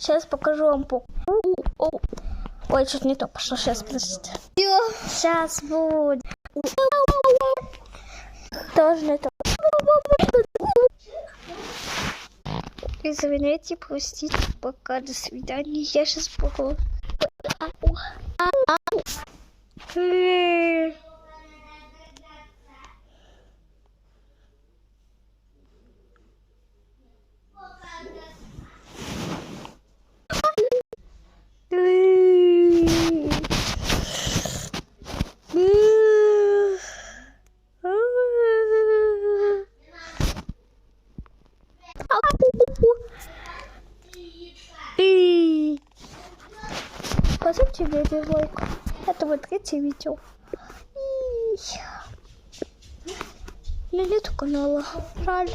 Сейчас покажу вам по... Ой, что-то не то пошло. Сейчас, подождите. Сейчас будет. Тоже не то. Извините, простите, пока, до свидания. Я сейчас покажу. Поставьте мне лайк. Это вот третье видео. У меня нету канала. Жаль.